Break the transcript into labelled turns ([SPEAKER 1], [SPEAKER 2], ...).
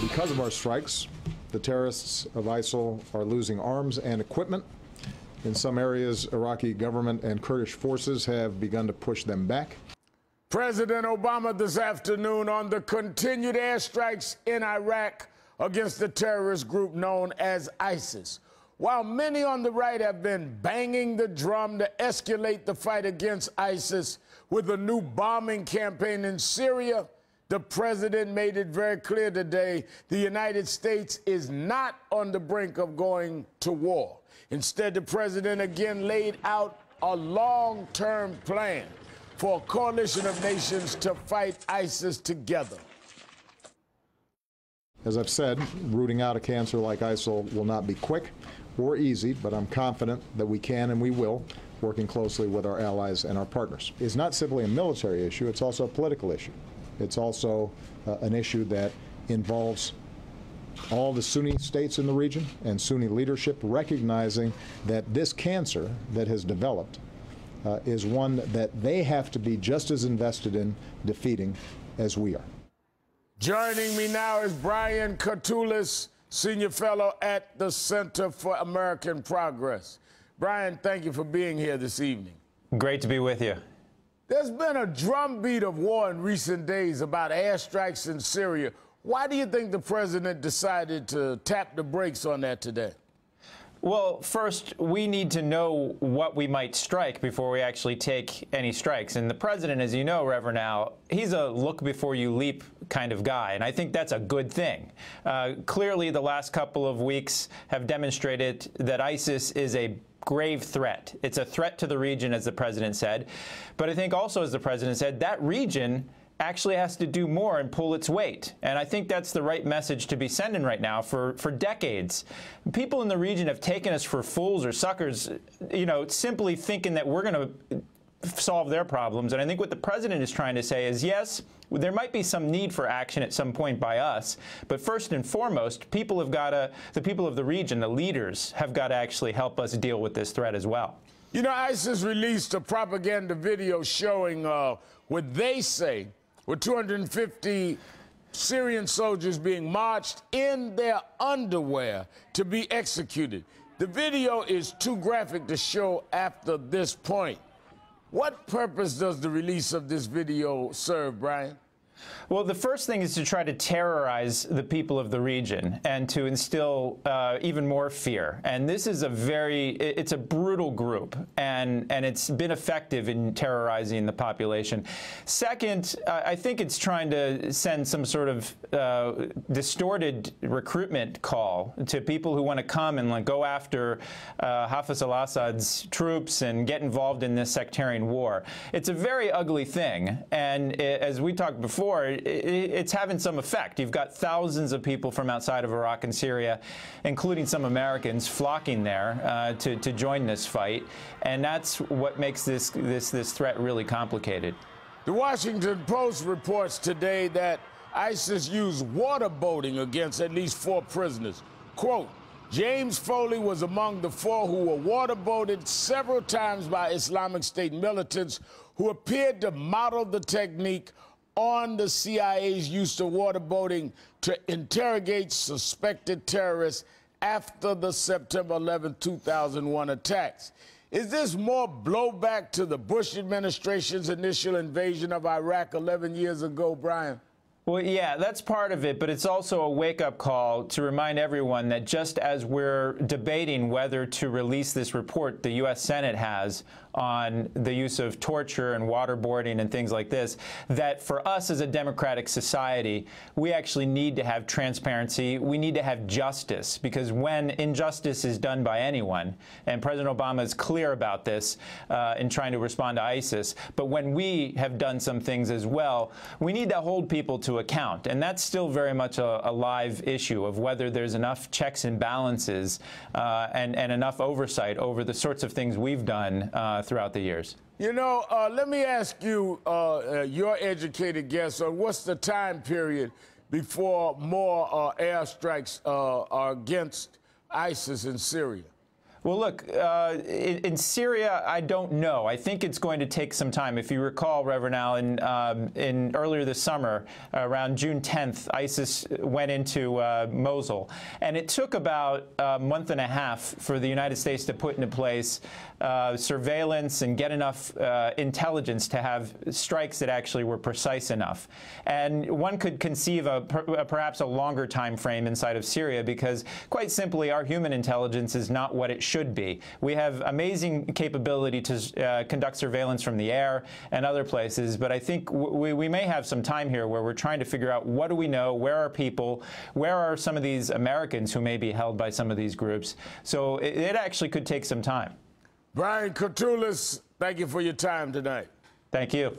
[SPEAKER 1] Because of our strikes, the terrorists of ISIL are losing arms and equipment. In some areas, Iraqi government and Kurdish forces have begun to push them back.
[SPEAKER 2] President Obama this afternoon on the continued airstrikes in Iraq against the terrorist group known as ISIS. While many on the right have been banging the drum to escalate the fight against ISIS with a new bombing campaign in Syria, the president made it very clear today the United States is not on the brink of going to war. Instead, the president again laid out a long-term plan for a coalition of nations to fight ISIS together.
[SPEAKER 1] As I've said, rooting out a cancer like ISIL will not be quick or easy, but I'm confident that we can and we will, working closely with our allies and our partners. It's not simply a military issue, it's also a political issue. It's also an issue that involves all the Sunni states in the region and Sunni leadership recognizing that this cancer that has developed is one that they have to be just as invested in defeating as we are.
[SPEAKER 2] Joining me now is Brian Katulis, Senior Fellow at the Center for American Progress. Brian, thank you for being here this evening.
[SPEAKER 3] Great to be with you.
[SPEAKER 2] There's been a drumbeat of war in recent days about airstrikes in Syria. Why do you think the president decided to tap the brakes on that today?
[SPEAKER 3] Well, first, we need to know what we might strike before we actually take any strikes. And the president, as you know, Reverend Al, he's a look-before-you-leap kind of guy, and I think that's a good thing. Clearly, the last couple of weeks have demonstrated that ISIS is a grave threat. It's a threat to the region, as the president said. But I think also, as the president said, that region actually has to do more and pull its weight. And I think that's the right message to be sending right now for decades. People in the region have taken us for fools or suckers, you know, simply thinking that we're going to solve their problems. And I think what the president is trying to say is, yes, there might be some need for action at some point by us, but first and foremost, the people of the region, the leaders, have got to actually help us deal with this threat as well.
[SPEAKER 2] You know, ISIS released a propaganda video showing what they say were 250 Syrian soldiers being marched in their underwear to be executed. The video is too graphic to show after this point. What purpose does the release of this video serve, Brian?
[SPEAKER 3] Well, the first thing is to try to terrorize the people of the region and to instill even more fear. And this is it's a brutal group, and it's been effective in terrorizing the population. Second, I think it's trying to send some sort of distorted recruitment call to people who want to come and go after Hafez al-Assad's troops and get involved in this sectarian war. It's a very ugly thing, and as we talked before, it's having some effect. You've got thousands of people from outside of Iraq and Syria, including some Americans, flocking there to join this fight, and that's what makes this threat really complicated.
[SPEAKER 2] The Washington Post reports today that ISIS used waterboarding against at least 4 prisoners. Quote, James Foley was among the 4 who were waterboarded several times by Islamic State militants who appeared to model the technique on the CIA's use of waterboarding to interrogate suspected terrorists after the September 11, 2001 attacks. Is this more blowback to the Bush administration's initial invasion of Iraq 11 years ago, Brian?
[SPEAKER 3] Well, yeah, that's part of it, but it's also a wake-up call to remind everyone that just as we're debating whether to release this report the U.S. Senate has on the use of torture and waterboarding and things like this, that for us as a democratic society, we actually need to have transparency. We need to have justice, because when injustice is done by anyone, and President Obama is clear about this in trying to respond to ISIS, but when we have done some things as well, we need to hold people to account. And that's still very much a live issue of whether there's enough checks and balances and enough oversight over the sorts of things we've done throughout the years.
[SPEAKER 2] You know, let me ask you, your educated guess, on what's the time period before more airstrikes are against ISIS in Syria?
[SPEAKER 3] Well, look, in Syria, I don't know. I think it's going to take some time. If you recall, Reverend Allen, in earlier this summer, around June 10th, ISIS went into Mosul, and it took about a month and a half for the United States to put into place surveillance and get enough intelligence to have strikes that actually were precise enough. And one could conceive of perhaps a longer time frame inside of Syria because, quite simply, our human intelligence is not what it should be. We have amazing capability to conduct surveillance from the air and other places, but I think we may have some time here where we're trying to figure out what do we know, where are people, where are some of these Americans who may be held by some of these groups. So it actually could take some time.
[SPEAKER 2] Brian Katulis, thank you for your time tonight.
[SPEAKER 3] Thank you.